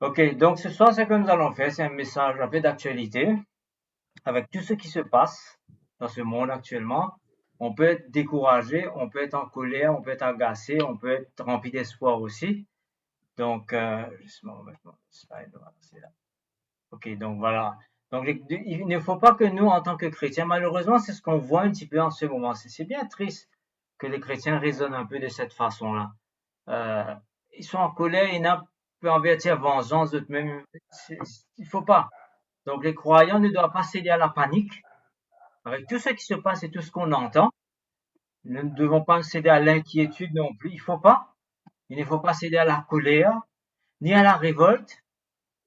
Ok, donc ce soir, ce que nous allons faire, c'est un message un peu d'actualité. Avec tout ce qui se passe dans ce monde actuellement, on peut être découragé, on peut être en colère, on peut être agacé, on peut être rempli d'espoir aussi. Donc, justement, on va mettre mon slide, voilà, c'est là. Ok, donc voilà. Donc, il ne faut pas que nous, en tant que chrétiens, malheureusement, c'est ce qu'on voit un petit peu en ce moment. C'est bien triste que les chrétiens raisonnent un peu de cette façon-là. Euh, Ils sont en colère, ils n'ont pas envers vengeance d'eux-mêmes. Il faut pas. Donc les croyants ne doivent pas céder à la panique. Avec tout ce qui se passe et tout ce qu'on entend, nous ne devons pas céder à l'inquiétude non plus. Il faut pas. Il ne faut pas céder à la colère, ni à la révolte.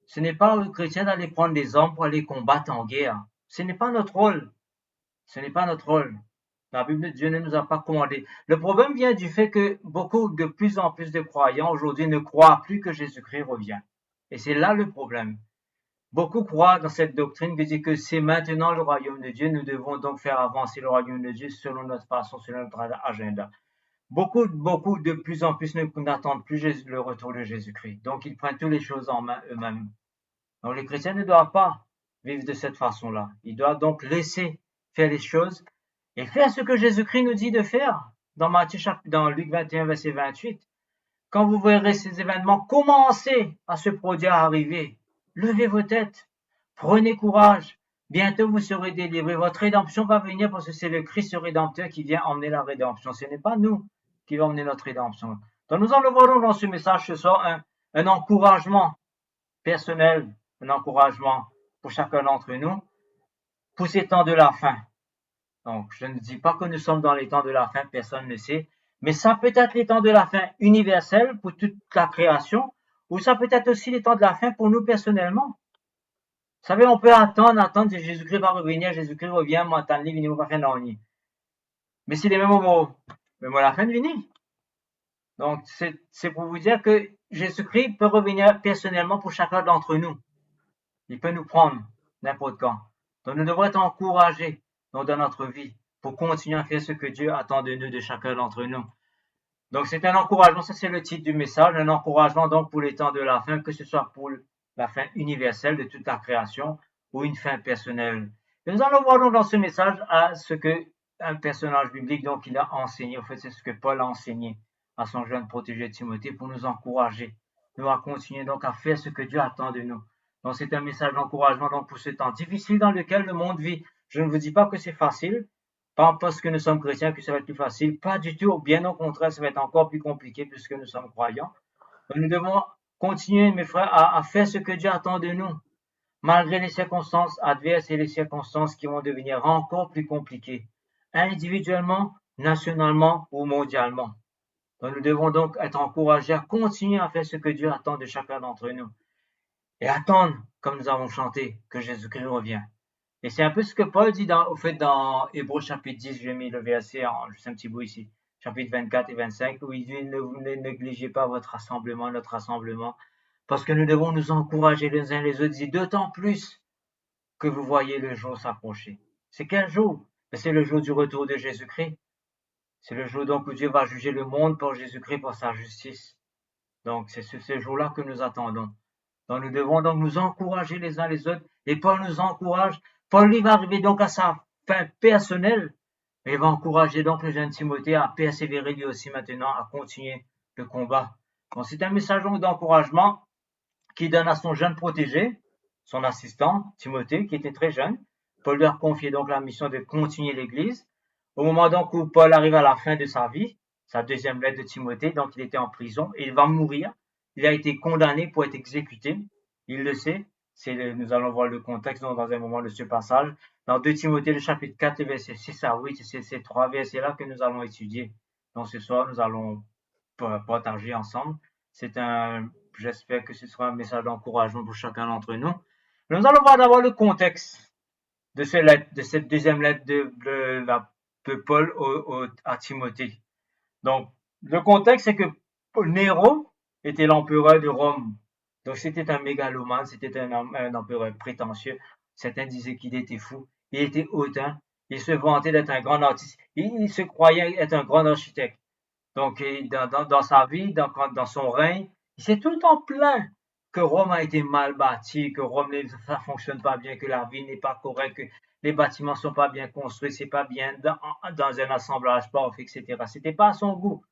Ce n'est pas aux chrétiens d'aller prendre des armes pour aller combattre en guerre. Ce n'est pas notre rôle. Ce n'est pas notre rôle. La Bible de Dieu ne nous a pas commandé. Le problème vient du fait que beaucoup, de plus en plus de croyants aujourd'hui ne croient plus que Jésus-Christ revient. Et c'est là le problème. Beaucoup croient dans cette doctrine qui dit que c'est maintenant le royaume de Dieu, nous devons donc faire avancer le royaume de Dieu selon notre façon, selon notre agenda. Beaucoup de plus en plus n'attendent plus le retour de Jésus-Christ. Donc ils prennent toutes les choses en main eux-mêmes. Donc les chrétiens ne doivent pas vivre de cette façon-là. Ils doivent donc laisser faire les choses et faire ce que Jésus-Christ nous dit de faire dans dans Luc 21, verset 28. Quand vous verrez ces événements commencer à se produire, à arriver, levez vos têtes, prenez courage. Bientôt vous serez délivrés. Votre rédemption va venir parce que c'est le Christ rédempteur qui vient emmener la rédemption. Ce n'est pas nous qui va emmener notre rédemption. Donc nous allons voir dans ce message ce soir un encouragement personnel, un encouragement pour chacun d'entre nous pour ces temps de la fin. Donc, je ne dis pas que nous sommes dans les temps de la fin, personne ne sait, mais ça peut être les temps de la fin universels pour toute la création, ou ça peut être aussi les temps de la fin pour nous personnellement. Vous savez, on peut attendre que Jésus-Christ va revenir, Jésus-Christ revient, maintenant, il va faire non. Mais c'est les mêmes mots, mais moi, la fin de venir. Donc, c'est pour vous dire que Jésus-Christ peut revenir personnellement pour chacun d'entre nous. Il peut nous prendre n'importe quand. Donc nous devons être encouragés dans notre vie pour continuer à faire ce que Dieu attend de nous, de chacun d'entre nous. Donc c'est un encouragement, ça c'est le titre du message, un encouragement donc pour les temps de la fin, que ce soit pour la fin universelle de toute la création ou une fin personnelle. Et nous allons voir donc dans ce message à ce que un personnage biblique donc il a enseigné, en fait c'est ce que Paul a enseigné à son jeune protégé Timothée pour nous encourager. Nous allons continuer donc à faire ce que Dieu attend de nous. Donc c'est un message d'encouragement donc pour ce temps difficile dans lequel le monde vit. Je ne vous dis pas que c'est facile, pas parce que nous sommes chrétiens que ça va être plus facile, pas du tout, bien au contraire, ça va être encore plus compliqué puisque nous sommes croyants. Donc nous devons continuer, mes frères, à faire ce que Dieu attend de nous, malgré les circonstances adverses et les circonstances qui vont devenir encore plus compliquées, individuellement, nationalement ou mondialement. Donc nous devons donc être encouragés à continuer à faire ce que Dieu attend de chacun d'entre nous et attendre, comme nous avons chanté, que Jésus-Christ revienne. Et c'est un peu ce que Paul dit dans Hébreux chapitre 10, j'ai mis le verset en juste un petit bout ici, chapitre 24 et 25, où il dit ne négligez pas votre rassemblement, notre rassemblement, parce que nous devons nous encourager les uns les autres, d'autant plus que vous voyez le jour s'approcher. C'est quel jour? C'est le jour du retour de Jésus-Christ. C'est le jour donc où Dieu va juger le monde pour Jésus-Christ, pour sa justice. Donc c'est ce jour-là que nous attendons. Donc nous devons donc nous encourager les uns les autres. Et Paul nous encourage. Paul lui va arriver donc à sa fin personnelle. Mais il va encourager donc le jeune Timothée à persévérer lui aussi maintenant, à continuer le combat. Donc c'est un message d'encouragement qu'il donne à son jeune protégé, son assistant, Timothée, qui était très jeune. Paul lui a confié donc la mission de continuer l'Église. Au moment donc où Paul arrive à la fin de sa vie, sa deuxième lettre de Timothée, donc il était en prison et il va mourir. Il a été condamné pour être exécuté. Il le sait. Nous allons voir le contexte dans un moment de ce passage. Dans 2 Timothée, le chapitre 4, verset 6 à 8, c'est ces trois versets-là que nous allons étudier. Donc ce soir, nous allons partager ensemble. J'espère que ce sera un message d'encouragement pour chacun d'entre nous. Nous allons voir d'abord le contexte de cette deuxième lettre de Paul à Timothée. Donc, le contexte, c'est que Néron était l'empereur de Rome. Donc, c'était un mégalomane, c'était un empereur prétentieux. Certains disaient qu'il était fou. Il était hautain. Il se vantait d'être un grand artiste. Il se croyait être un grand architecte. Donc, dans sa vie, dans son règne, il s'est tout le temps plaint que Rome a été mal bâtie, que Rome, ça fonctionne pas bien, que la ville n'est pas correcte, que les bâtiments sont pas bien construits, c'est pas bien dans un assemblage parfait, etc. C'était pas à son goût.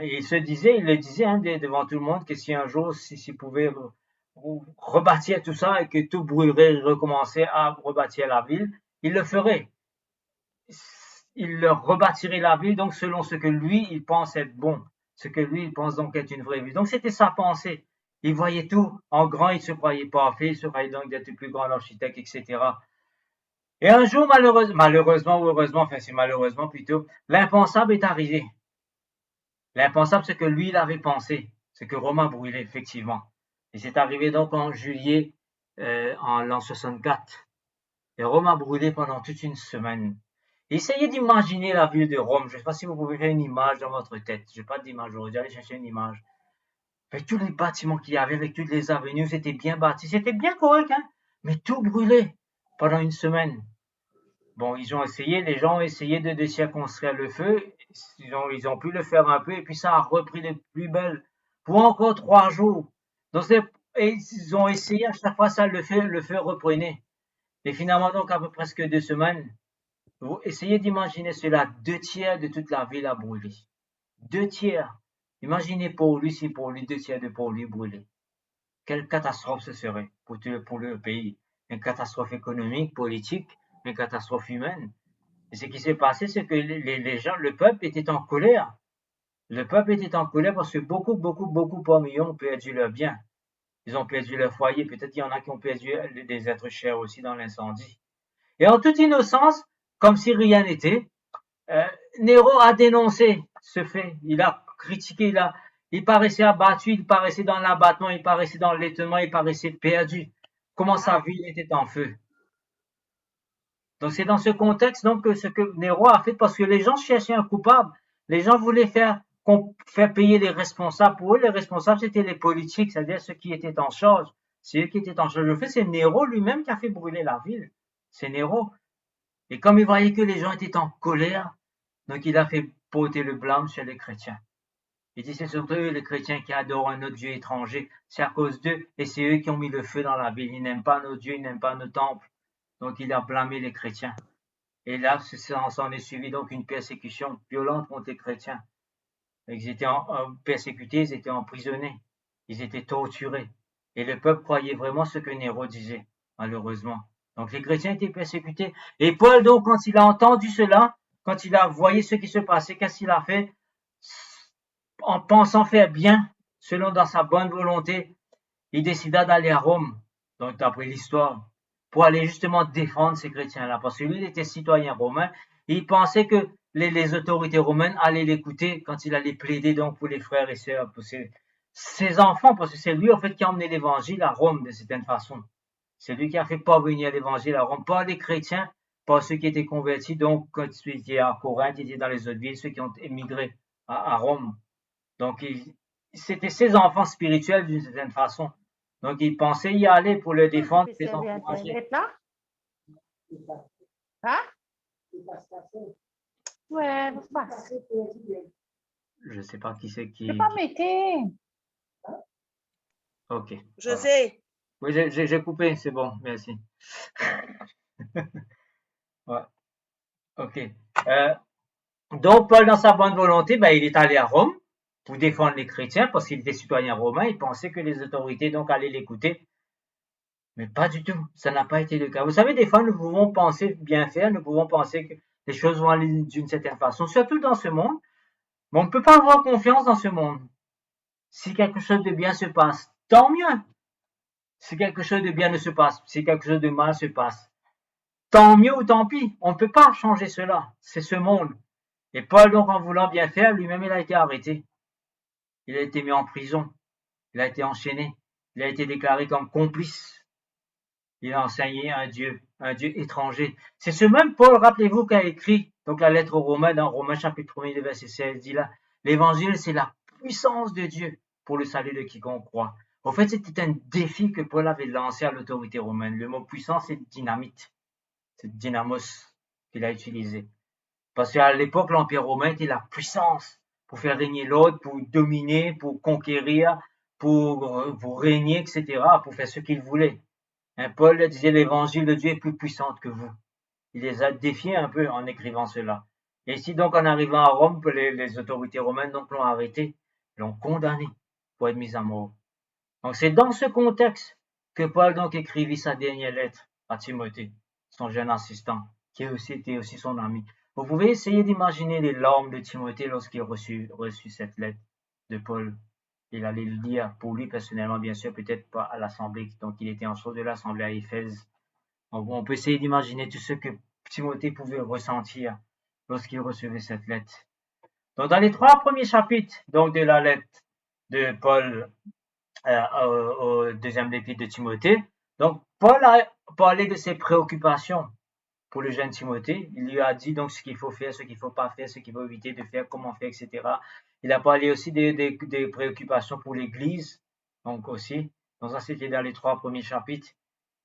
Et il le disait devant tout le monde que si un jour, s'il pouvait rebâtir tout ça et que tout brûlerait et recommencer à rebâtir la ville, il le ferait. Il leur rebâtirait la ville donc selon ce que lui, il pense être bon, ce que lui, il pense donc être une vraie ville. Donc c'était sa pensée. Il voyait tout en grand, il se croyait parfait, il se croyait donc d'être le plus grand architecte, etc. Et un jour, malheureusement ou heureusement, enfin c'est malheureusement plutôt, l'impensable est arrivé. L'impensable, c'est que lui, il avait pensé, c'est que Rome a brûlé, effectivement. Et c'est arrivé donc en juillet, en l'an 64. Et Rome a brûlé pendant toute une semaine. Essayez d'imaginer la ville de Rome. Je ne sais pas si vous pouvez faire une image dans votre tête. Je n'ai pas d'image aujourd'hui. Allez chercher une image. Avec tous les bâtiments qu'il y avait, avec toutes les avenues, c'était bien bâti. C'était bien correct, hein. Mais tout brûlait pendant une semaine. Bon, les gens ont essayé de circonscrire le feu. Ils ont pu le faire un peu et puis ça a repris de plus belle pour encore 3 jours. Donc, ils ont essayé à chaque fois ça, le feu reprenait. Et finalement, donc, après presque 2 semaines, vous essayez d'imaginer cela, 2 tiers de toute la ville a brûlé. 2 tiers. Imaginez pour lui, si pour lui, 2 tiers de pour lui brûlé. Quelle catastrophe ce serait pour le pays. Une catastrophe économique, politique, une catastrophe humaine. Et ce qui s'est passé, c'est que les gens, le peuple était en colère. Le peuple était en colère parce que beaucoup parmi eux ont perdu leurs biens. Ils ont perdu leur foyer. Peut-être qu'il y en a qui ont perdu des êtres chers aussi dans l'incendie. Et en toute innocence, comme si rien n'était, Nero a dénoncé ce fait. Il a critiqué, il paraissait abattu, il paraissait dans l'abattement, il paraissait dans l'étonnement, il paraissait perdu. Comment sa ville était en feu. Donc c'est dans ce contexte donc que ce que Nero a fait parce que les gens cherchaient un coupable. Les gens voulaient faire payer les responsables. Pour eux, les responsables c'était les politiques, c'est-à-dire ceux qui étaient en charge. C'est eux qui étaient en charge. Le fait, c'est Nero lui-même qui a fait brûler la ville. C'est Nero. Et comme il voyait que les gens étaient en colère, donc il a fait porter le blâme sur les chrétiens. Il dit c'est surtout eux, les chrétiens, qui adorent un autre Dieu étranger. C'est à cause d'eux et c'est eux qui ont mis le feu dans la ville. Ils n'aiment pas nos dieux, ils n'aiment pas nos temples. Donc il a blâmé les chrétiens. Et là, s'en est suivi donc une persécution violente contre les chrétiens. Ils étaient persécutés, ils étaient emprisonnés, ils étaient torturés. Et le peuple croyait vraiment ce que Néron disait, malheureusement. Donc les chrétiens étaient persécutés. Et Paul, donc, quand il a entendu cela, quand il a voyé ce qui se passait, qu'est-ce qu'il a fait? En pensant faire bien, selon dans sa bonne volonté, il décida d'aller à Rome, donc d'après l'histoire, pour aller justement défendre ces chrétiens-là. Parce que lui, il était citoyen romain, et il pensait que les autorités romaines allaient l'écouter quand il allait plaider donc pour les frères et sœurs, pour ses enfants, parce que c'est lui en fait qui a emmené l'évangile à Rome de certaine façon. C'est lui qui a fait parvenir l'évangile à Rome, pas les chrétiens, pas ceux qui étaient convertis, donc quand ils étaient à Corinthe, ils étaient dans les autres villes, ceux qui ont émigré à Rome. Donc c'était ses enfants spirituels d'une certaine façon. Donc il pensait y aller pour le défendre, les encourager. Là? Hein? Ouais, Je ne sais pas qui c'est qui. Je pas m'étais. Ok. Je sais. Oui, j'ai coupé, c'est bon, merci. Ouais. Ok. Donc Paul, dans sa bonne volonté, il est allé à Rome pour défendre les chrétiens parce qu'il était citoyen romain. Il pensait que les autorités donc allaient l'écouter. Mais pas du tout. Ça n'a pas été le cas. Vous savez, des fois, nous pouvons penser bien faire, nous pouvons penser que les choses vont aller d'une certaine façon, surtout dans ce monde. Mais on ne peut pas avoir confiance dans ce monde. Si quelque chose de bien se passe, tant mieux. Si quelque chose de bien ne se passe, si quelque chose de mal se passe, tant mieux ou tant pis. On ne peut pas changer cela. C'est ce monde. Et Paul, donc, en voulant bien faire, lui-même, il a été arrêté. Il a été mis en prison. Il a été enchaîné. Il a été déclaré comme complice. Il a enseigné un Dieu étranger. C'est ce même Paul, rappelez-vous, qui a écrit donc la lettre aux Romains, dans Romains chapitre 1, verset 16, dit là, l'évangile, c'est la puissance de Dieu pour le salut de quiconque croit. En fait, c'était un défi que Paul avait lancé à l'autorité romaine. Le mot puissance, c'est dynamite. C'est dynamos qu'il a utilisé. Parce qu'à l'époque, l'Empire romain était la puissance pour faire régner l'ordre, pour dominer, pour conquérir, pour vous régner, etc., pour faire ce qu'il voulait. Paul disait l'évangile de Dieu est plus puissant que vous. Il les a défiés un peu en écrivant cela. Et ici, donc, en arrivant à Rome, les autorités romaines donc l'ont arrêté, l'ont condamné pour être mis à mort. Donc, c'est dans ce contexte que Paul donc écrivit sa dernière lettre à Timothée, son jeune assistant, qui était aussi son ami. Vous pouvez essayer d'imaginer les larmes de Timothée lorsqu'il a reçu cette lettre de Paul. Il allait le lire pour lui personnellement, bien sûr, peut-être pas à l'assemblée, donc il était en charge de l'assemblée à Éphèse. Donc, on peut essayer d'imaginer tout ce que Timothée pouvait ressentir lorsqu'il recevait cette lettre. Donc, dans les 3 premiers chapitres donc, de la lettre de Paul au deuxième épître de Timothée, donc Paul a parlé de ses préoccupations pour le jeune Timothée. Il lui a dit donc ce qu'il faut faire, ce qu'il ne faut pas faire, ce qu'il faut éviter de faire, comment faire, etc. Il a parlé aussi des préoccupations pour l'Église, donc aussi. Donc ça, c'était dans les 3 premiers chapitres.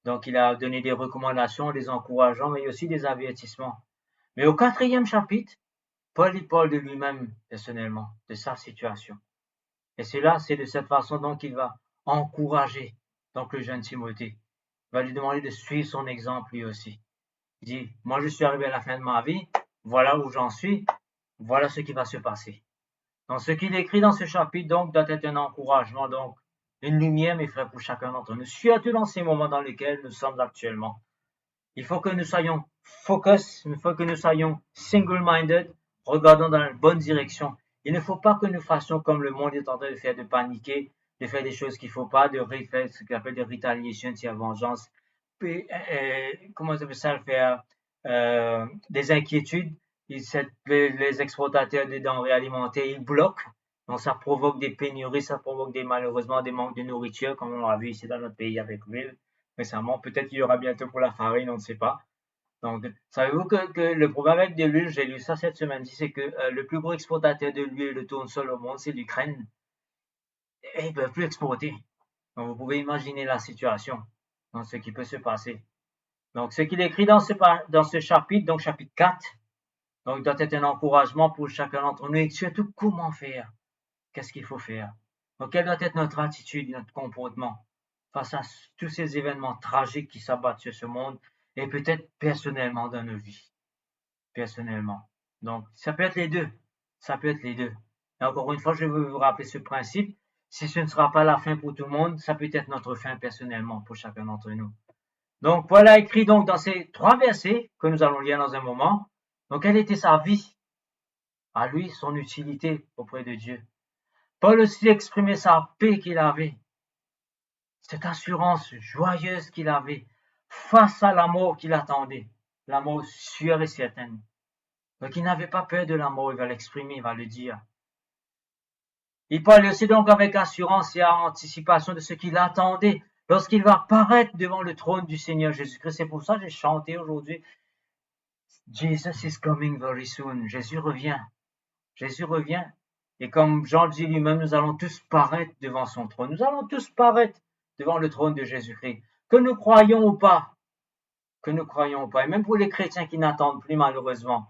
Donc il a donné des recommandations, des encouragements, mais aussi des avertissements. Mais au 4e chapitre, Paul il parle de lui-même personnellement, de sa situation. Et cela, c'est de cette façon donc qu'il va encourager donc le jeune Timothée. Il va lui demander de suivre son exemple lui aussi. Il dit, moi je suis arrivé à la fin de ma vie, voilà où j'en suis, voilà ce qui va se passer. Donc ce qu'il écrit dans ce chapitre donc doit être un encouragement, donc une lumière, mes frères, pour chacun d'entre nous, surtout dans ces moments dans lesquels nous sommes actuellement. Il faut que nous soyons focus, il faut que nous soyons single-minded, regardant dans la bonne direction. Il ne faut pas que nous fassions comme le monde est en train de faire, de paniquer, de faire des choses qu'il ne faut pas, de faire ce qu'on appelle des retaliations, de vengeance. Puis, comment ça peut ça le faire? Des inquiétudes. Les exportateurs de denrées alimentaires, ils bloquent. Donc, ça provoque des pénuries, ça provoque malheureusement des manques de nourriture, comme on l'a vu ici dans notre pays avec l'huile récemment. Peut-être qu'il y aura bientôt pour la farine, on ne sait pas. Donc, savez-vous que le problème avec de l'huile, j'ai lu ça cette semaine-ci, c'est que le plus gros exportateur de l'huile de tournesol au monde, c'est l'Ukraine. Et ils ne peuvent plus exporter. Donc, vous pouvez imaginer la situation, dans ce qui peut se passer. Donc, ce qu'il écrit dans ce chapitre, donc chapitre 4, donc doit être un encouragement pour chacun d'entre nous et surtout comment faire. Qu'est-ce qu'il faut faire? Donc, quelle doit être notre attitude, notre comportement face à tous ces événements tragiques qui s'abattent sur ce monde et peut-être personnellement dans nos vies. Personnellement. Donc, ça peut être les deux. Ça peut être les deux. Et encore une fois, je veux vous rappeler ce principe. Si ce ne sera pas la fin pour tout le monde, ça peut être notre fin personnellement pour chacun d'entre nous. Donc, voilà écrit donc dans ces 3 versets que nous allons lire dans un moment. Donc, quelle était sa vie? À lui, son utilité auprès de Dieu. Paul aussi exprimait sa paix qu'il avait, cette assurance joyeuse qu'il avait face à la mort qu'il attendait, la mort sûre et certaine. Donc il n'avait pas peur de la mort, il va l'exprimer, il va le dire. Il parlait aussi donc avec assurance et anticipation de ce qu'il attendait lorsqu'il va apparaître devant le trône du Seigneur Jésus-Christ. C'est pour ça que j'ai chanté aujourd'hui. Jesus is coming very soon. Jésus revient. Jésus revient. Et comme Jean le dit lui-même, nous allons tous paraître devant son trône. Nous allons tous paraître devant le trône de Jésus-Christ. Que nous croyons ou pas. Que nous croyons ou pas. Et même pour les chrétiens qui n'attendent plus malheureusement.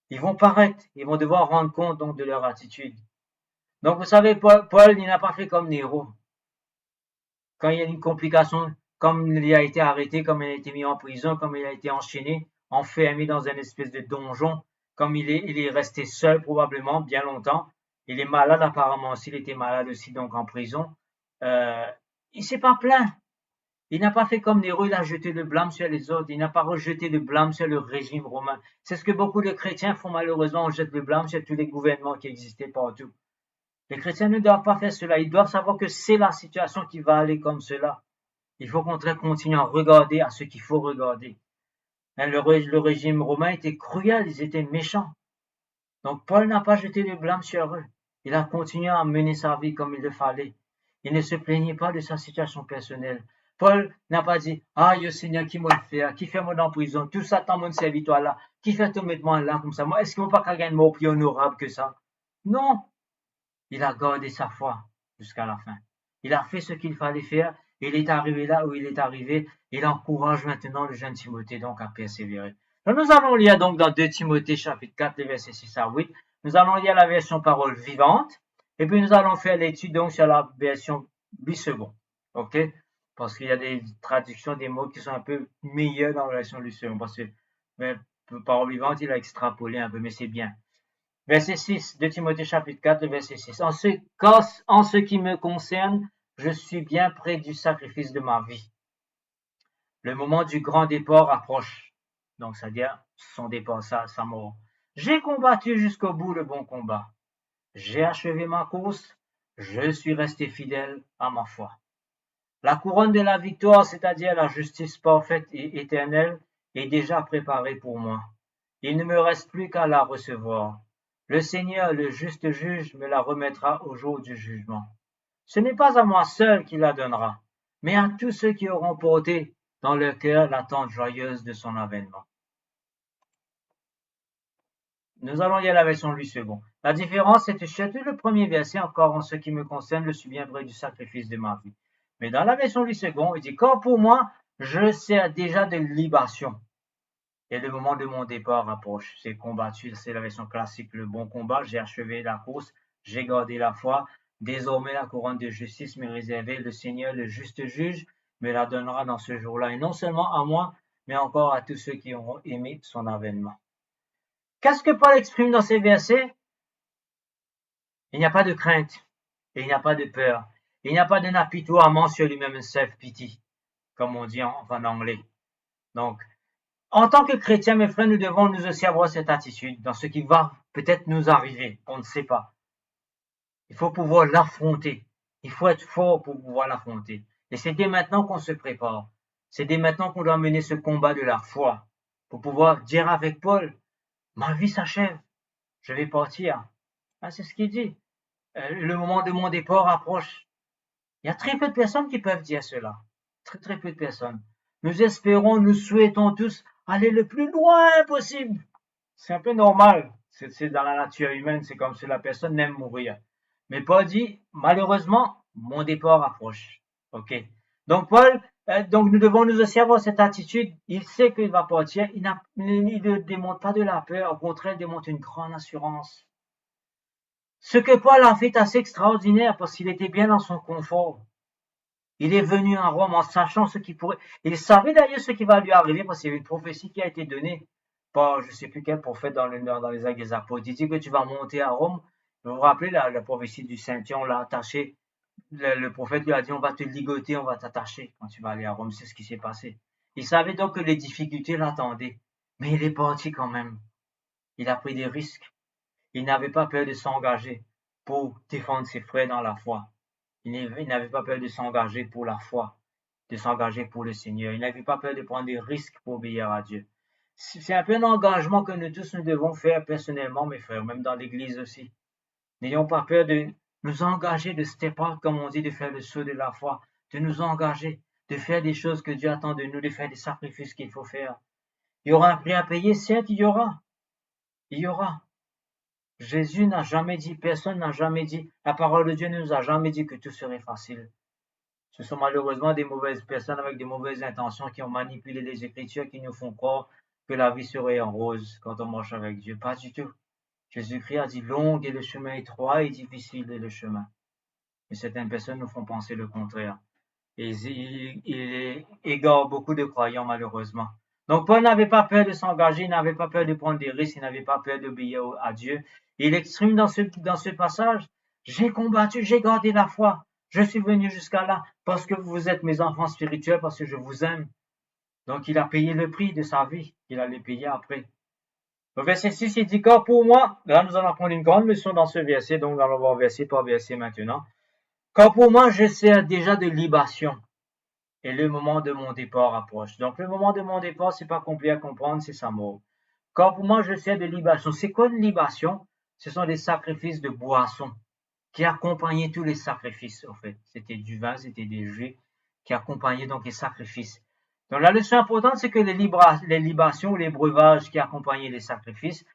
Ils vont paraître. Ils vont devoir rendre compte donc de leur attitude. Donc vous savez, Paul il n'a pas fait comme Néro. Quand il y a une complication, comme il a été arrêté, comme il a été mis en prison, comme il a été enchaîné, enfermé dans une espèce de donjon, comme il est resté seul probablement bien longtemps. Il est malade apparemment aussi, il était malade aussi donc en prison. Il s'est pas plaint. Il n'a pas fait comme Néro, il a jeté le blâme sur les autres. Il n'a pas rejeté le blâme sur le régime romain. C'est ce que beaucoup de chrétiens font malheureusement, on jette le blâme sur tous les gouvernements qui existaient partout. Les chrétiens ne doivent pas faire cela. Ils doivent savoir que c'est la situation qui va aller comme cela. Il faut qu'on continue à regarder à ce qu'il faut regarder. Le régime romain était cruel, ils étaient méchants. Donc Paul n'a pas jeté le blâme sur eux. Il a continué à mener sa vie comme il le fallait. Il ne se plaignait pas de sa situation personnelle. Paul n'a pas dit, ah, yo Seigneur, qui m'a fait, qui fait moi en prison, tout ça tant mon serviteur là, qui fait tout mettre moi là comme ça. Moi, est-ce qu'il ne va pas gagner une mort plus honorable que ça? Non. Il a gardé sa foi jusqu'à la fin. Il a fait ce qu'il fallait faire. Il est arrivé là où il est arrivé. Il encourage maintenant le jeune Timothée donc à persévérer. Donc, nous allons lire donc dans 2 Timothée chapitre 4, les versets 6 à 8. Nous allons lire la version parole vivante. Et puis nous allons faire l'étude donc sur la version 8 secondes. OK? Parce qu'il y a des traductions des mots qui sont un peu meilleures dans la version 8 secondes. Parce que Parole vivante, il a extrapolé un peu, mais c'est bien. Verset 6 de Timothée chapitre 4, le verset 6. En ce qui me concerne, je suis bien près du sacrifice de ma vie. Le moment du grand départ approche. Donc, c'est-à-dire son départ, sa mort. J'ai combattu jusqu'au bout le bon combat. J'ai achevé ma course. Je suis resté fidèle à ma foi. La couronne de la victoire, c'est-à-dire la justice parfaite et éternelle, est déjà préparée pour moi. Il ne me reste plus qu'à la recevoir. Le Seigneur, le juste juge, me la remettra au jour du jugement. Ce n'est pas à moi seul qu'il la donnera, mais à tous ceux qui auront porté dans leur cœur l'attente joyeuse de son avènement. Nous allons lire la version 8 secondes. La différence est surtout le premier verset, encore en ce qui me concerne, je suis bien près du sacrifice de ma vie. Mais dans la version 8 secondes, il dit, quand pour moi, je sers déjà de libation. Et le moment de mon départ approche. C'est combattu, c'est la version classique, le bon combat. J'ai achevé la course, j'ai gardé la foi. Désormais, la couronne de justice m'est réservée. Le Seigneur, le juste juge, me la donnera dans ce jour-là. Et non seulement à moi, mais encore à tous ceux qui auront aimé son avènement. Qu'est-ce que Paul exprime dans ces versets? Il n'y a pas de crainte, et il n'y a pas de peur. Il n'y a pas d'un apitoiement sur lui-même, un self-pity, comme on dit en anglais. Donc, en tant que chrétiens, mes frères, nous devons nous aussi avoir cette attitude dans ce qui va peut-être nous arriver. On ne sait pas. Il faut pouvoir l'affronter. Il faut être fort pour pouvoir l'affronter. Et c'est dès maintenant qu'on se prépare. C'est dès maintenant qu'on doit mener ce combat de la foi pour pouvoir dire avec Paul, ma vie s'achève. Je vais partir. Ah, c'est ce qu'il dit. Le moment de mon départ approche. Il y a très peu de personnes qui peuvent dire cela. Très, très peu de personnes. Nous espérons, nous souhaitons tous aller le plus loin possible. C'est un peu normal. C'est dans la nature humaine, c'est comme si la personne n'aime mourir. Mais Paul dit, malheureusement, mon départ approche. OK? Donc Paul, donc nous devons nous aussi avoir cette attitude. Il sait qu'il va partir. Il ne démontre pas de la peur. Au contraire, il démontre une grande assurance. Ce que Paul a fait est assez extraordinaire parce qu'il était bien dans son confort. Il est venu à Rome en sachant ce qui pourrait. Il savait d'ailleurs ce qui va lui arriver parce qu'il y a une prophétie qui a été donnée par je ne sais plus quel prophète dans les actes des apôtres. Il dit que tu vas monter à Rome. Vous vous rappelez la prophétie du Saint-Pierre, on l'a attaché. Le prophète lui a dit on va te ligoter, on va t'attacher quand tu vas aller à Rome. C'est ce qui s'est passé. Il savait donc que les difficultés l'attendaient. Mais il est parti quand même. Il a pris des risques. Il n'avait pas peur de s'engager pour défendre ses frères dans la foi. Il n'avait pas peur de s'engager pour la foi, de s'engager pour le Seigneur. Il n'avait pas peur de prendre des risques pour obéir à Dieu. C'est un peu un engagement que nous tous nous devons faire personnellement, mes frères, même dans l'Église aussi. N'ayons pas peur de nous engager, de step out, comme on dit, de faire le saut de la foi, de nous engager, de faire des choses que Dieu attend de nous, de faire des sacrifices qu'il faut faire. Il y aura un prix à payer, certes, il y aura. Il y aura. Jésus n'a jamais dit, personne n'a jamais dit, la parole de Dieu ne nous a jamais dit que tout serait facile. Ce sont malheureusement des mauvaises personnes avec des mauvaises intentions qui ont manipulé les Écritures, qui nous font croire que la vie serait en rose quand on marche avec Dieu. Pas du tout. Jésus-Christ a dit long est le chemin étroit et difficile est le chemin. Mais certaines personnes nous font penser le contraire. Et il égare beaucoup de croyants malheureusement. Donc Paul n'avait pas peur de s'engager, il n'avait pas peur de prendre des risques, il n'avait pas peur d'obéir à Dieu. Il exprime dans ce passage, j'ai combattu, j'ai gardé la foi, je suis venu jusqu'à là parce que vous êtes mes enfants spirituels, parce que je vous aime. Donc il a payé le prix de sa vie, il allait payer après. Au verset 6, il dit, car pour moi, là nous allons prendre une grande leçon dans ce verset, donc nous allons voir verset par verset maintenant. Car pour moi, je sers déjà de libation. Et le moment de mon départ approche. Donc le moment de mon départ, c'est pas compliqué à comprendre, c'est sa mort. Quand pour moi je sers de libation, c'est quoi une libation? Ce sont des sacrifices de boissons qui accompagnaient tous les sacrifices, en fait. C'était du vin, c'était des jus qui accompagnaient donc les sacrifices. Donc la leçon importante, c'est que les libations ou les breuvages qui accompagnaient les sacrifices,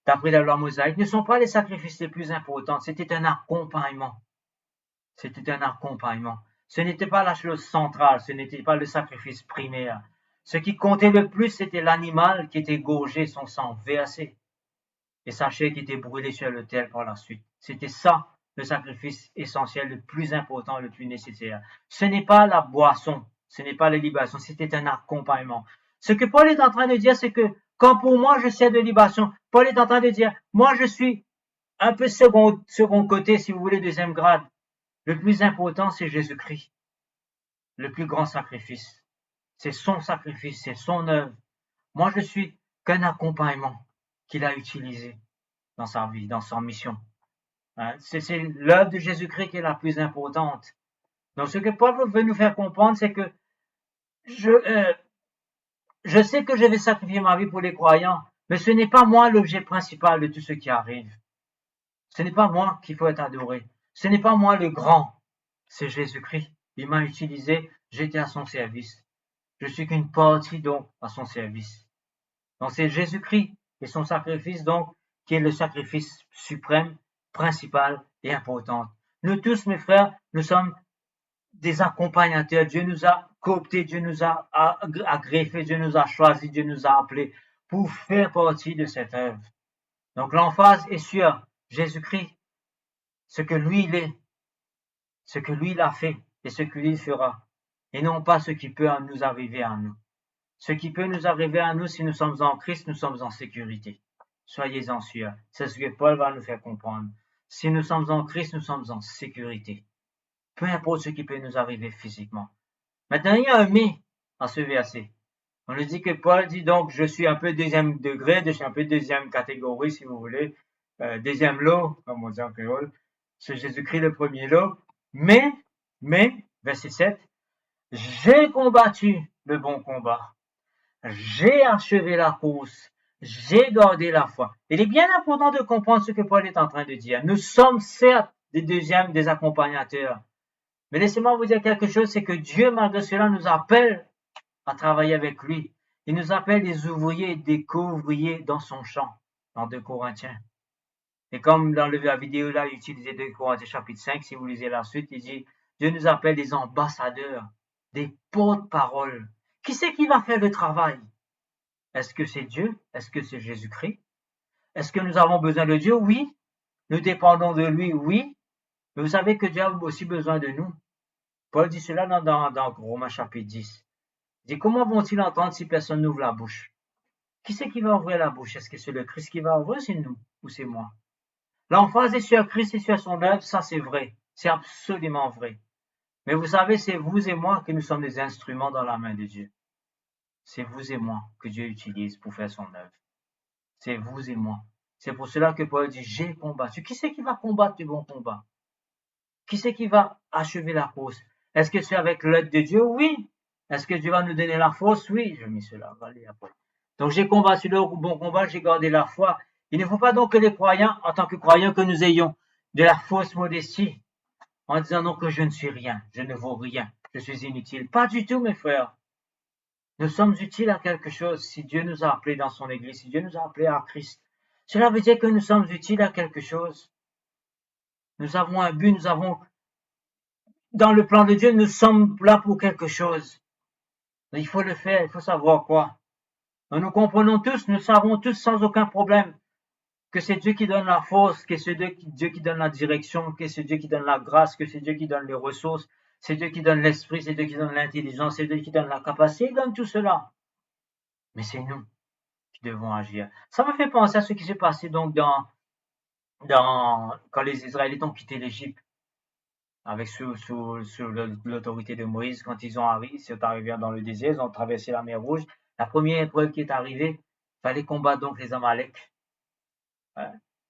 d'après la loi mosaïque, ne sont pas les sacrifices les plus importants. C'était un accompagnement. C'était un accompagnement. Ce n'était pas la chose centrale, ce n'était pas le sacrifice primaire. Ce qui comptait le plus, c'était l'animal qui était gorgé, son sang versé, et sa chair qui était brûlée sur l'autel par la suite. C'était ça le sacrifice essentiel, le plus important, le plus nécessaire. Ce n'est pas la boisson, ce n'est pas la libation, c'était un accompagnement. Ce que Paul est en train de dire, c'est que quand pour moi je sers de libation, Paul est en train de dire, moi je suis un peu second côté, si vous voulez, deuxième grade. Le plus important, c'est Jésus-Christ, le plus grand sacrifice. C'est son sacrifice, c'est son œuvre. Moi, je suis qu'un accompagnement qu'il a utilisé dans sa vie, dans sa mission. Hein? C'est l'œuvre de Jésus-Christ qui est la plus importante. Donc, ce que Paul veut nous faire comprendre, c'est que je sais que je vais sacrifier ma vie pour les croyants, mais ce n'est pas moi l'objet principal de tout ce qui arrive. Ce n'est pas moi qu'il faut être adoré. Ce n'est pas moi le grand. C'est Jésus-Christ. Il m'a utilisé, j'étais à son service. Je suis qu'une partie donc à son service. Donc c'est Jésus-Christ et son sacrifice donc qui est le sacrifice suprême, principal et important. Nous tous, mes frères, nous sommes des accompagnateurs. Dieu nous a cooptés, Dieu nous a agreffés, Dieu nous a choisis, Dieu nous a appelés pour faire partie de cette œuvre. Donc l'emphase est sur Jésus-Christ, ce que lui il est, ce que lui il a fait et ce que lui fera, et non pas ce qui peut nous arriver à nous. Ce qui peut nous arriver à nous si nous sommes en Christ, nous sommes en sécurité. Soyez-en sûrs. C'est ce que Paul va nous faire comprendre. Si nous sommes en Christ, nous sommes en sécurité. Peu importe ce qui peut nous arriver physiquement. Maintenant, il y a un mais à ce verset. On nous dit que Paul dit donc, je suis un peu deuxième degré, je suis un peu deuxième catégorie, si vous voulez, deuxième lot, comme on dit en créole. C'est Jésus-Christ le premier lot. Mais, verset 7, j'ai combattu le bon combat. J'ai achevé la course. J'ai gardé la foi. Il est bien important de comprendre ce que Paul est en train de dire. Nous sommes certes des accompagnateurs. Mais laissez-moi vous dire quelque chose, c'est que Dieu, malgré cela, nous appelle à travailler avec lui. Il nous appelle des ouvriers et des co-ouvriers dans son champ, dans 2 Corinthiens. Et comme dans la vidéo là, il utilisait 2 Corinthiens chapitre 5, si vous lisez la suite, il dit, Dieu nous appelle des ambassadeurs, des porte-paroles. Qui c'est qui va faire le travail? Est-ce que c'est Dieu? Est-ce que c'est Jésus-Christ? Est-ce que nous avons besoin de Dieu? Oui. Nous dépendons de lui? Oui. Mais vous savez que Dieu a aussi besoin de nous. Paul dit cela dans Romains chapitre 10. Il dit, comment vont-ils entendre si personne n'ouvre la bouche? Qui c'est qui va ouvrir la bouche? Est-ce que c'est le Christ qui va ouvrir? C'est nous ou c'est moi? L'emphase est sur Christ et sur son œuvre, ça c'est vrai. C'est absolument vrai. Mais vous savez, c'est vous et moi que nous sommes des instruments dans la main de Dieu. C'est vous et moi que Dieu utilise pour faire son œuvre. C'est vous et moi. C'est pour cela que Paul dit, j'ai combattu. Qui c'est qui va combattre le bon combat? Qui c'est qui va achever la course? Est-ce que c'est avec l'aide de Dieu? Oui. Est-ce que Dieu va nous donner la force? Oui. Je mis cela. Allez, après. Donc j'ai combattu le bon combat, j'ai gardé la foi. Il ne faut pas donc que les croyants, en tant que croyants, que nous ayons de la fausse modestie, en disant non que je ne suis rien, je ne vaux rien, je suis inutile. Pas du tout, mes frères. Nous sommes utiles à quelque chose si Dieu nous a appelés dans son Église, si Dieu nous a appelés à Christ. Cela veut dire que nous sommes utiles à quelque chose. Nous avons un but, nous avons, dans le plan de Dieu, nous sommes là pour quelque chose. Il faut le faire, il faut savoir quoi. Nous comprenons tous, nous savons tous sans aucun problème que c'est Dieu qui donne la force, que c'est Dieu qui donne la direction, que c'est Dieu qui donne la grâce, que c'est Dieu qui donne les ressources, c'est Dieu qui donne l'esprit, c'est Dieu qui donne l'intelligence, c'est Dieu qui donne la capacité, il donne tout cela. Mais c'est nous qui devons agir. Ça me fait penser à ce qui s'est passé donc quand les Israélites ont quitté l'Égypte avec sous l'autorité de Moïse, quand ils sont arrivés dans le désert, ils ont traversé la mer Rouge. La première épreuve qui est arrivée, il fallait combattre donc les Amaleks.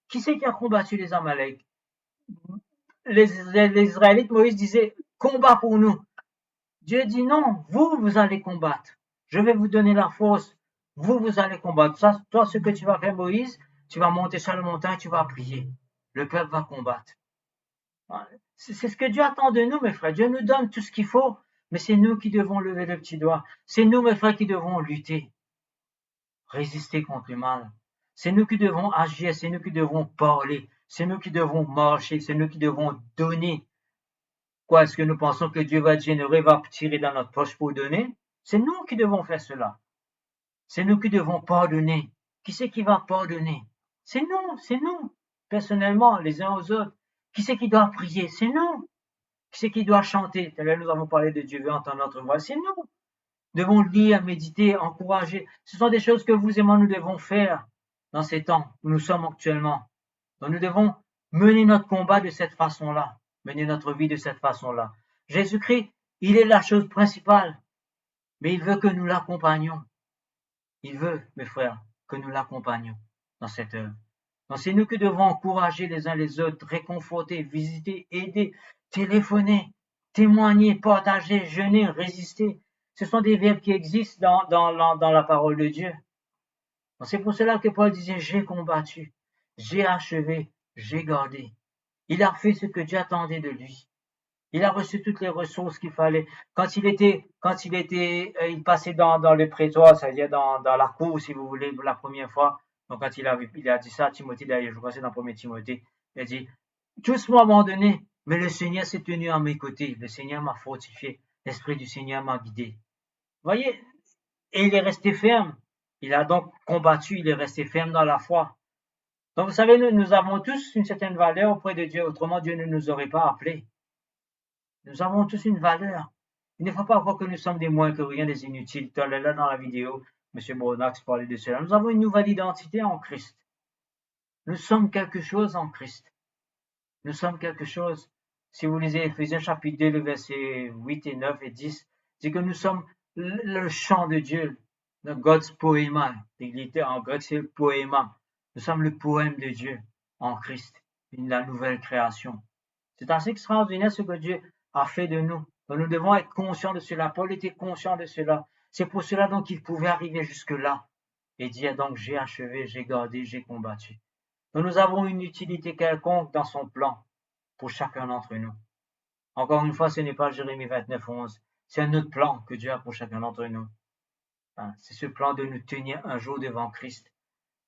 Qui c'est qui a combattu les Amaleks? Les Israélites, Moïse disait, combat pour nous. Dieu dit non, vous allez combattre. Je vais vous donner la force. Vous allez combattre. Ça, toi, ce que tu vas faire, Moïse, tu vas monter sur la montagne, tu vas prier. Le peuple va combattre. C'est ce que Dieu attend de nous, mes frères. Dieu nous donne tout ce qu'il faut, mais c'est nous qui devons lever le petit doigt. C'est nous, mes frères, qui devons lutter, résister contre le mal. C'est nous qui devons agir, c'est nous qui devons parler, c'est nous qui devons marcher, c'est nous qui devons donner. Quoi, est-ce que nous pensons que Dieu va être généreux, va tirer dans notre poche pour donner? C'est nous qui devons faire cela. C'est nous qui devons pardonner. Qui c'est qui va pardonner? C'est nous, personnellement, les uns aux autres. Qui c'est qui doit prier? C'est nous. Qui c'est qui doit chanter? Tout à l'heure, nous avons parlé de Dieu veut entendre notre voix. C'est nous. Nous devons lire, méditer, encourager. Ce sont des choses que vous et moi, nous devons faire dans ces temps où nous sommes actuellement. Donc, nous devons mener notre combat de cette façon-là, mener notre vie de cette façon-là. Jésus-Christ, il est la chose principale, mais il veut que nous l'accompagnions. Il veut, mes frères, que nous l'accompagnions dans cette œuvre. Donc, c'est nous qui devons encourager les uns les autres, réconforter, visiter, aider, téléphoner, témoigner, partager, jeûner, résister. Ce sont des verbes qui existent dans la parole de Dieu. C'est pour cela que Paul disait, j'ai combattu, j'ai achevé, j'ai gardé. Il a fait ce que Dieu attendait de lui. Il a reçu toutes les ressources qu'il fallait. Il passait dans le prétoire, c'est-à-dire dans la cour, si vous voulez, la première fois. Donc, quand il a dit ça à Timothée, d'ailleurs, je crois que c'est dans 1er Timothée, il a dit, tous m'ont abandonné, mais le Seigneur s'est tenu à mes côtés. Le Seigneur m'a fortifié. L'Esprit du Seigneur m'a guidé. Vous voyez? Et il est resté ferme. Il a donc combattu, il est resté ferme dans la foi. Donc, vous savez, nous avons tous une certaine valeur auprès de Dieu. Autrement, Dieu ne nous aurait pas appelés. Nous avons tous une valeur. Il ne faut pas croire que nous sommes des moins que rien, des inutiles. Là, dans la vidéo, M. Bonax parlait de cela. Nous avons une nouvelle identité en Christ. Nous sommes quelque chose en Christ. Nous sommes quelque chose. Si vous lisez Éphésiens chapitre 2, le verset 8 et 9 et 10, c'est que nous sommes le chant de Dieu, le God's poema. En grec, c'est le poema. Nous sommes le poème de Dieu en Christ, la nouvelle création. C'est assez extraordinaire ce que Dieu a fait de nous. Donc nous devons être conscients de cela. Paul était conscient de cela. C'est pour cela donc qu'il pouvait arriver jusque-là et dire donc j'ai achevé, j'ai gardé, j'ai combattu. Donc nous avons une utilité quelconque dans son plan pour chacun d'entre nous. Encore une fois, ce n'est pas Jérémie 29, 11. C'est un autre plan que Dieu a pour chacun d'entre nous. C'est ce plan de nous tenir un jour devant Christ.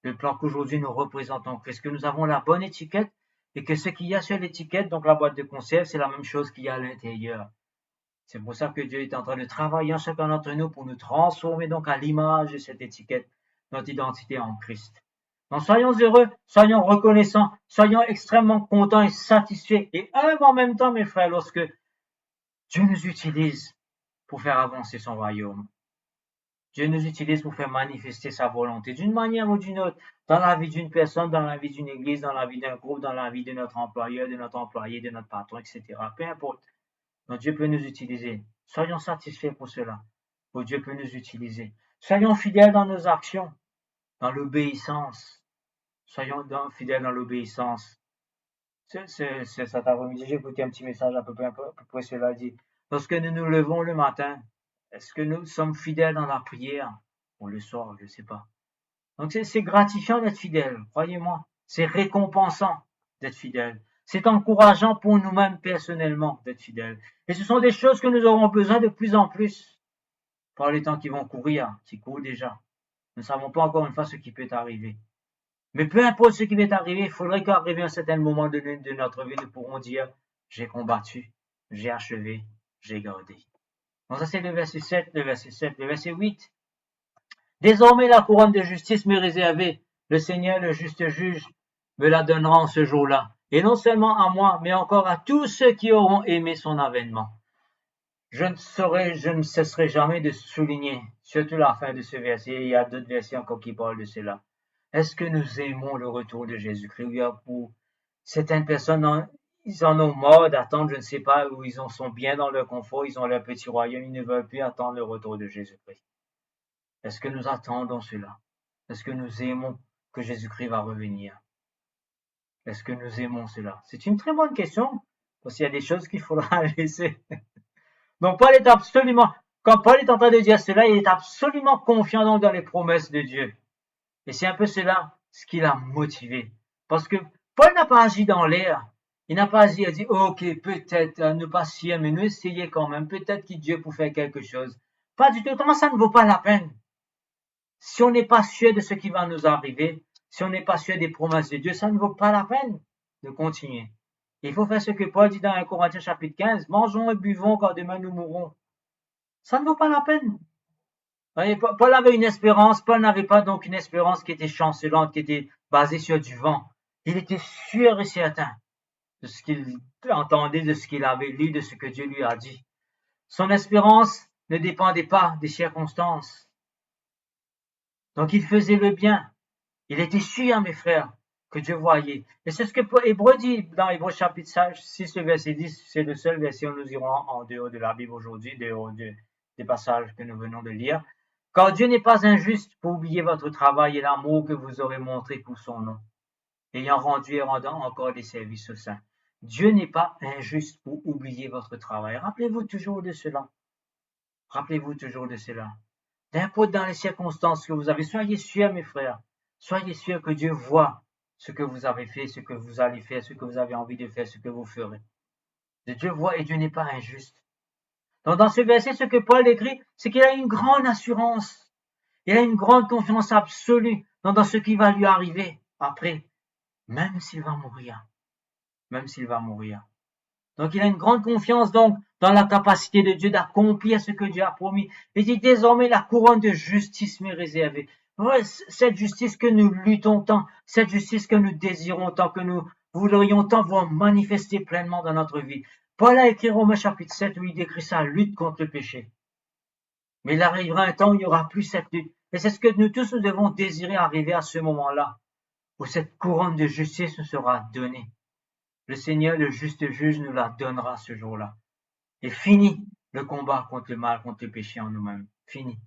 Le plan qu'aujourd'hui nous représentons Christ, que nous avons la bonne étiquette et que ce qu'il y a sur l'étiquette, donc la boîte de conserve, c'est la même chose qu'il y a à l'intérieur. C'est pour ça que Dieu est en train de travailler en chacun d'entre nous pour nous transformer donc à l'image de cette étiquette, notre identité en Christ. Donc soyons heureux, soyons reconnaissants, soyons extrêmement contents et satisfaits et humbles en même temps, mes frères, lorsque Dieu nous utilise pour faire avancer son royaume. Dieu nous utilise pour faire manifester sa volonté d'une manière ou d'une autre, dans la vie d'une personne, dans la vie d'une église, dans la vie d'un groupe, dans la vie de notre employeur, de notre employé, de notre patron, etc. Peu importe. Donc Dieu peut nous utiliser. Soyons satisfaits pour cela. Pour Dieu peut nous utiliser. Soyons fidèles dans nos actions, dans l'obéissance. Soyons fidèles dans l'obéissance. Cet après-midi, j'ai écouté un petit message à peu près cela dit. Lorsque nous nous levons le matin, est-ce que nous sommes fidèles dans la prière? Ou le soir, je ne sais pas. Donc c'est gratifiant d'être fidèle, croyez-moi. C'est récompensant d'être fidèle. C'est encourageant pour nous-mêmes personnellement d'être fidèles. Et ce sont des choses que nous aurons besoin de plus en plus par les temps qui vont courir, qui courent déjà. Nous ne savons pas encore une fois ce qui peut arriver. Mais peu importe ce qui va arriver, il faudrait qu'arrive un certain moment de notre vie, nous pourrons dire, j'ai combattu, j'ai achevé, j'ai gardé. Donc ça c'est le verset 7, le verset 8. Désormais la couronne de justice m'est réservée. Le Seigneur, le juste juge, me la donnera en ce jour-là. Et non seulement à moi, mais encore à tous ceux qui auront aimé son avènement. Je ne cesserai jamais de souligner, surtout la fin de ce verset, il y a d'autres versets encore qui parlent de cela. Est-ce que nous aimons le retour de Jésus-Christ? Pour certaines personnes, ils en ont marre d'attendre, je ne sais pas, où ils en sont bien dans leur confort, ils ont leur petit royaume, ils ne veulent plus attendre le retour de Jésus-Christ. Est-ce que nous attendons cela? Est-ce que nous aimons que Jésus-Christ va revenir? Est-ce que nous aimons cela? C'est une très bonne question, parce qu'il y a des choses qu'il faudra laisser. Donc Paul est absolument, quand Paul est en train de dire cela, il est absolument confiant donc dans les promesses de Dieu. Et c'est un peu cela ce qui l'a motivé. Parce que Paul n'a pas agi dans l'air. Il n'a pas agi à dire, ok, peut-être, ne pas sûr, mais nous essayer quand même. Peut-être que Dieu peut faire quelque chose. Pas du tout. Autrement, ça ne vaut pas la peine. Si on n'est pas sûr de ce qui va nous arriver, si on n'est pas sûr des promesses de Dieu, ça ne vaut pas la peine de continuer. Il faut faire ce que Paul dit dans 1 Corinthiens chapitre 15. Mangeons et buvons car demain nous mourrons. Ça ne vaut pas la peine. Paul avait une espérance, Paul n'avait pas donc une espérance qui était chancelante, qui était basée sur du vent. Il était sûr et certain de ce qu'il entendait, de ce qu'il avait lu, de ce que Dieu lui a dit. Son espérance ne dépendait pas des circonstances. Donc il faisait le bien. Il était sûr, mes frères, que Dieu voyait. Et c'est ce que Hébreu dit dans Hébreu chapitre 6, le verset 10. C'est le seul verset où nous irons en dehors de la Bible aujourd'hui, dehors des passages que nous venons de lire. Car Dieu n'est pas injuste pour oublier votre travail et l'amour que vous aurez montré pour son nom, ayant rendu et rendant encore des services aux saints. Dieu n'est pas injuste pour oublier votre travail. Rappelez-vous toujours de cela. Rappelez-vous toujours de cela. N'importe dans les circonstances que vous avez, soyez sûrs, mes frères, soyez sûrs que Dieu voit ce que vous avez fait, ce que vous allez faire, ce que vous avez envie de faire, ce que vous ferez. Dieu voit et Dieu n'est pas injuste. Donc dans ce verset, ce que Paul écrit, c'est qu'il a une grande assurance. Il a une grande confiance absolue dans ce qui va lui arriver après, même s'il va mourir. Même s'il va mourir. Donc il a une grande confiance donc dans la capacité de Dieu d'accomplir ce que Dieu a promis. Il dit désormais la couronne de justice m'est réservée. Cette justice que nous luttons tant, cette justice que nous désirons tant, que nous voudrions tant voir manifester pleinement dans notre vie. Paul a écrit Romains chapitre 7 où il décrit sa lutte contre le péché. Mais il arrivera un temps où il n'y aura plus cette lutte. Et c'est ce que nous tous nous devons désirer arriver à ce moment-là, où cette couronne de justice nous sera donnée. Le Seigneur, le juste juge, nous la donnera ce jour-là. Et fini le combat contre le mal, contre le péché en nous-mêmes. Fini.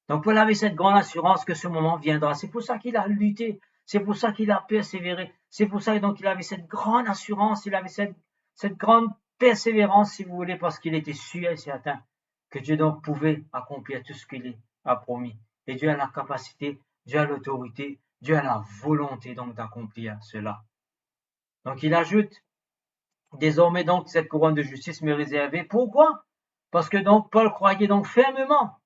Donc Paul avait cette grande assurance que ce moment viendra. C'est pour ça qu'il a lutté. C'est pour ça qu'il a persévéré. C'est pour ça donc qu'il avait cette grande assurance. Il avait cette grande persévérance, si vous voulez, parce qu'il était sûr et certain que Dieu donc pouvait accomplir tout ce qu'il a promis. Et Dieu a la capacité, Dieu a l'autorité, Dieu a la volonté donc d'accomplir cela. Donc il ajoute, désormais donc cette couronne de justice m'est réservée. Pourquoi? Parce que donc Paul croyait donc fermement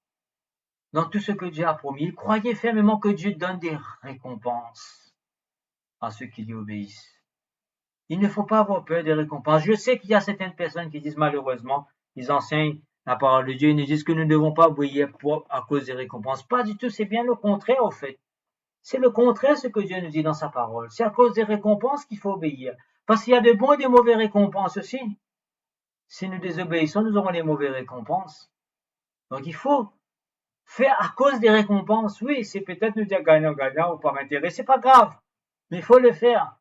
dans tout ce que Dieu a promis. Il croyait fermement que Dieu donne des récompenses à ceux qui lui obéissent. Il ne faut pas avoir peur des récompenses. Je sais qu'il y a certaines personnes qui disent malheureusement, ils enseignent la parole de Dieu, ils nous disent que nous ne devons pas obéir à cause des récompenses. Pas du tout, c'est bien le contraire au fait. C'est le contraire ce que Dieu nous dit dans sa parole. C'est à cause des récompenses qu'il faut obéir. Parce qu'il y a de bons et de mauvais récompenses aussi. Si nous désobéissons, nous aurons des mauvaises récompenses. Donc il faut faire à cause des récompenses. Oui, c'est peut-être nous dire gagnant ou par intérêt, c'est pas grave. Mais il faut le faire.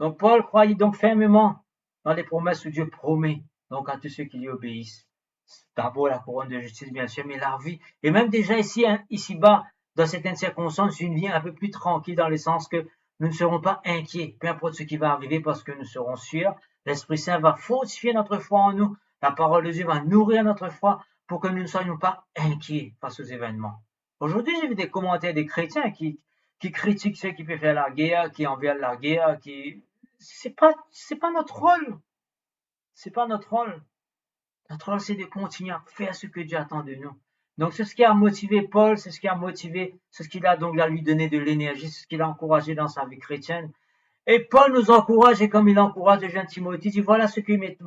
Donc Paul croyait donc fermement dans les promesses où Dieu promet donc à tous ceux qui lui obéissent. D'abord la couronne de justice bien sûr, mais la vie. Et même déjà ici-bas, dans certaines circonstances, une vie un peu plus tranquille dans le sens que nous ne serons pas inquiets, peu importe ce qui va arriver parce que nous serons sûrs. L'Esprit Saint va fortifier notre foi en nous. La parole de Dieu va nourrir notre foi pour que nous ne soyons pas inquiets face aux événements. Aujourd'hui, j'ai vu des commentaires des chrétiens qui critiquent ceux qui peuvent faire la guerre, qui envers la guerre, c'est pas notre rôle. C'est pas notre rôle. Notre rôle, c'est de continuer à faire ce que Dieu attend de nous. Donc, c'est ce qui a motivé Paul, c'est ce qui a motivé, c'est ce qui a donc lui donné de l'énergie, c'est ce qui l'a encouragé dans sa vie chrétienne. Et Paul nous encourage, et comme il encourage le jeune Timothée, il dit, voilà ce qui m'est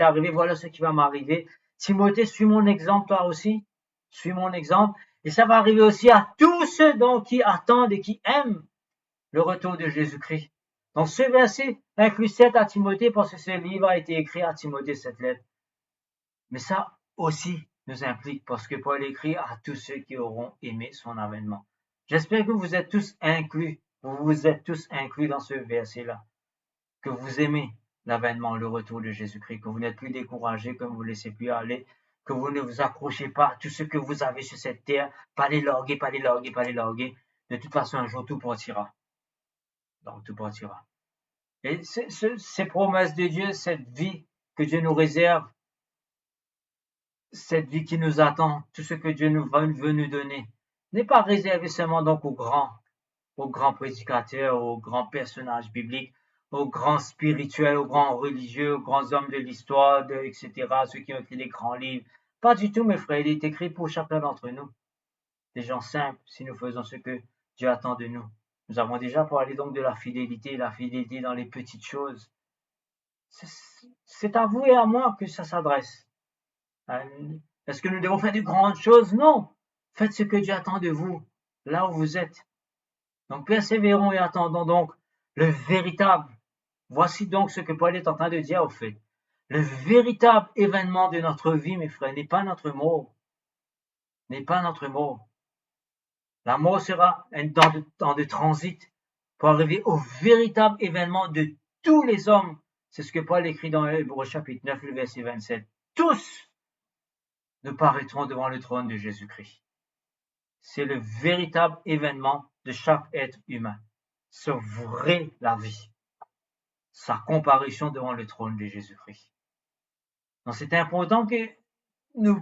arrivé, voilà ce qui va m'arriver. Timothée, suis mon exemple, toi aussi. Suis mon exemple. Et ça va arriver aussi à tous ceux donc qui attendent et qui aiment le retour de Jésus-Christ. Donc, ce verset inclut 7 à Timothée parce que ce livre a été écrit à Timothée, cette lettre. Mais ça aussi nous implique parce que Paul écrit à tous ceux qui auront aimé son avènement. J'espère que vous êtes tous inclus, vous êtes tous inclus dans ce verset-là, que vous aimez l'avènement, le retour de Jésus-Christ, que vous n'êtes plus découragés, que vous ne vous laissez plus aller, que vous ne vous accrochez pas à tout ce que vous avez sur cette terre, pas les larguer, pas les larguer, pas les larguer. De toute façon, un jour, tout partira. Donc, tout partira. Et ces promesses de Dieu, cette vie que Dieu nous réserve, cette vie qui nous attend, tout ce que Dieu veut nous donner, n'est pas réservé seulement donc aux grands prédicateurs, aux grands personnages bibliques, aux grands spirituels, aux grands religieux, aux grands hommes de l'histoire, etc., ceux qui ont écrit des grands livres. Pas du tout, mes frères, il est écrit pour chacun d'entre nous. Des gens simples, si nous faisons ce que Dieu attend de nous. Nous avons déjà parlé donc de la fidélité dans les petites choses. C'est à vous et à moi que ça s'adresse. Est-ce que nous devons faire de grandes choses? Non. Faites ce que Dieu attend de vous, là où vous êtes. Donc persévérons et attendons donc le véritable Voici donc ce que Paul est en train de dire au fait. Le véritable événement de notre vie, mes frères, n'est pas notre mort. N'est pas notre mort. La mort sera un temps de transit pour arriver au véritable événement de tous les hommes. C'est ce que Paul écrit dans Hébreux chapitre 9, le verset 27. Tous ne paraîtront devant le trône de Jésus-Christ. C'est le véritable événement de chaque être humain. Sauver la vie. Sa comparution devant le trône de Jésus-Christ. Donc c'est important que nous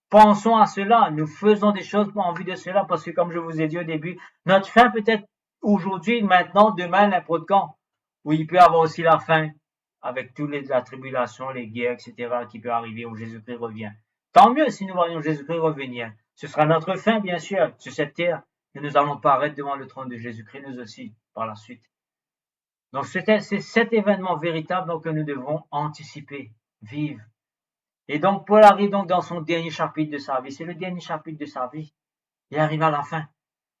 pensons à cela, nous faisons des choses en vue de cela, parce que comme je vous ai dit au début, notre fin peut être aujourd'hui, maintenant, demain, n'importe quand, ou il peut y avoir aussi la fin, avec toutes la tribulation, les guerres, etc., qui peut arriver où Jésus-Christ revient. Tant mieux si nous voyons Jésus-Christ revenir. Ce sera notre fin, bien sûr, sur cette terre, et nous allons paraître devant le trône de Jésus-Christ, nous aussi, par la suite. Donc c'est cet événement véritable donc, que nous devons anticiper, vivre. Et donc Paul arrive donc dans son dernier chapitre de sa vie. C'est le dernier chapitre de sa vie. Il arrive à la fin.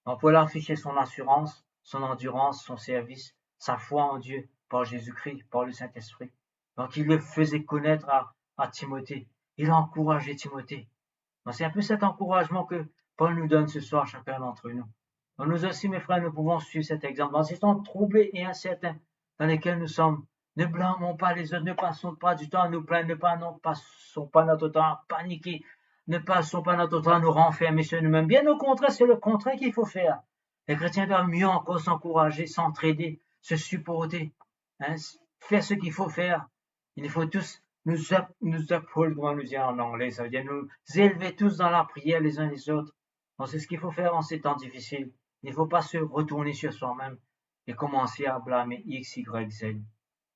Donc Paul a affiché son assurance, son endurance, son service, sa foi en Dieu par Jésus-Christ, par le Saint-Esprit. Donc il le faisait connaître à Timothée. Il a encouragé Timothée. Donc c'est un peu cet encouragement que Paul nous donne ce soir, chacun d'entre nous. Donc nous aussi, mes frères, nous pouvons suivre cet exemple. Dans ces temps troublés et incertains dans lesquels nous sommes, ne blâmons pas les autres, ne passons pas du temps à nous plaindre, ne passons pas notre temps à paniquer, ne passons pas notre temps à nous renfermer sur nous-mêmes. Bien au contraire, c'est le contraire qu'il faut faire. Les chrétiens doivent mieux encore s'encourager, s'entraider, se supporter, hein, faire ce qu'il faut faire. Il faut tous nous uphold, comment nous dire en anglais, ça veut dire nous élever tous dans la prière les uns les autres. Donc c'est ce qu'il faut faire en ces temps difficiles. Il ne faut pas se retourner sur soi-même et commencer à blâmer X, Y, Z.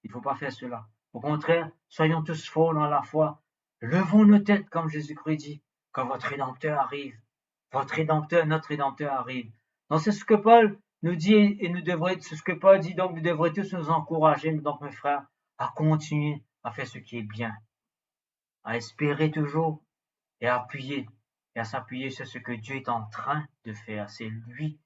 Il ne faut pas faire cela. Au contraire, soyons tous forts dans la foi. Levons nos têtes, comme Jésus-Christ dit, quand votre Rédempteur arrive. Votre Rédempteur, notre Rédempteur arrive. Donc c'est ce que Paul nous dit et c'est ce que Paul dit, donc nous devrions tous nous encourager, donc mes frères, à continuer à faire ce qui est bien, à espérer toujours et à appuyer et à s'appuyer sur ce que Dieu est en train de faire. C'est lui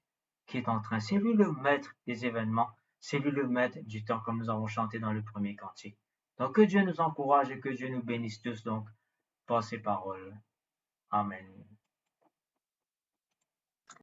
qui est en train, c'est lui le maître des événements, c'est lui le maître du temps, comme nous avons chanté dans le premier cantique. Donc que Dieu nous encourage et que Dieu nous bénisse tous donc par ses paroles. Amen.